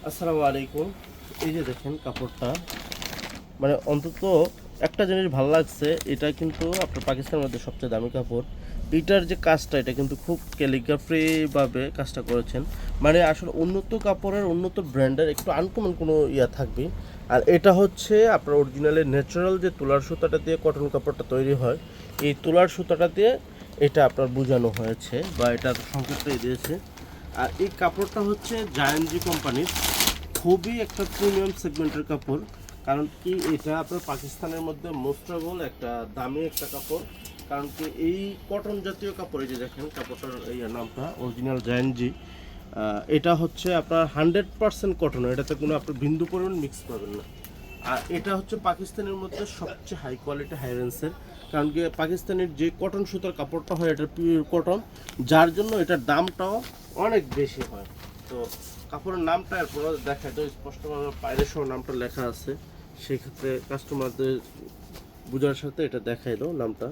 আসসালামু আলাইকুম। এই যে দেখেন কাপড়টা, মানে অন্তত একটা জিনিস ভালো লাগছে, এটা কিন্তু আপনার পাকিস্তানের মধ্যে সবচেয়ে দামি কাপড়। এটার যে কাজটা, এটা কিন্তু খুব ক্যালিগ্রাফিভাবে কাজটা করেছেন। মানে আসলে উন্নত কাপড়ের, উন্নত ব্র্যান্ডের একটু আনকমন কোনো ইয়া থাকবে। আর এটা হচ্ছে আপনার অরিজিনালি ন্যাচারাল যে তুলার সুতাটা দিয়ে কটন কাপড়টা তৈরি হয়, এই তুলার সুতাটা দিয়ে এটা আপনার বোঝানো হয়েছে বা এটার সংকেতটাই দিয়েছে। আর এই কাপড়টা হচ্ছে জায়ান্ট কোম্পানির, খুবই একটা প্রিমিয়াম সেগমেন্টের কাপড়। কারণ কি এটা আপনার পাকিস্তানের মধ্যে মোস্টেবল একটা দামি একটা কাপড়। কারণ কি এই কটন জাতীয় কাপড়, এই যে দেখেন কাপড়টার এই নামটা অরিজিনাল জায়ান্টজি, এটা হচ্ছে আপনার 100% কটন, এটাতে কোনো আপনার বিন্দু পরিমাণ মিক্স পাবেন না। আর এটা হচ্ছে পাকিস্তানের মধ্যে সবচেয়ে হাই কোয়ালিটি হাই রেঞ্জের। কারণ কি পাকিস্তানের যে কটন সুতার কাপড়টা হয় এটা পিওর কটন, যার জন্য এটার দামটাও অনেক বেশি হয়। তো কাপড়ের নামটা এরপর দেখায় তো স্পষ্টভাবে বাইরের সহ নামটা লেখা আছে, সেক্ষেত্রে কাস্টমারদের বোঝার সাথে এটা দেখাইলো নামটা।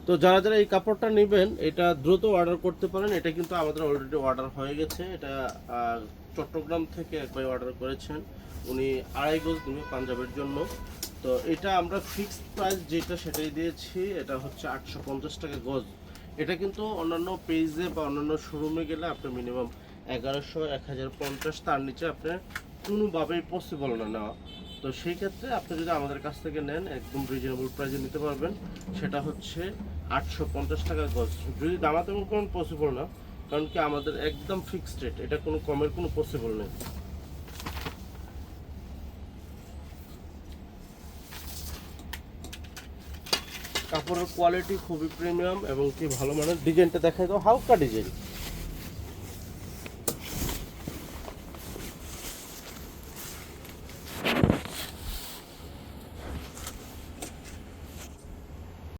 তো যারা যারা এই কাপড়টা নেবেন এটা দ্রুত অর্ডার করতে পারেন। এটা কিন্তু আমাদের অলরেডি অর্ডার হয়ে গেছে। এটা চট্টগ্রাম থেকে এক ভাই অর্ডার করেছেন, উনি 2.5 গজ নেবে পাঞ্জাবের জন্য। তো এটা আমরা ফিক্সড প্রাইস যেটা সেটাই দিয়েছি, এটা হচ্ছে 850 টাকা গজ। এটা কিন্তু অন্যান্য পেজে বা অন্যান্য শোরুমে গেলে আপনার মিনিমাম 1100, 1050, তার নিচে আপনার কোনোভাবেই পসিবল না নেওয়া। তো সেই ক্ষেত্রে আপনি যদি আমাদের কাছ থেকে নেন একদম রিজনেবল প্রাইসে নিতে পারবেন। সেটা হচ্ছে 850 টাকা গজ। যদি দামাদামি করেন পসিবল না, কারণ কি আমাদের একদম ফিক্সড রেট, এটা কোনো কমের কোনো পসিবল নেই। কাপড়ের কোয়ালিটি খুবই প্রিমিয়াম এবং কি ভালো মানের। ডিজাইনটা দেখাই দাও, হালকা ডিজাইন,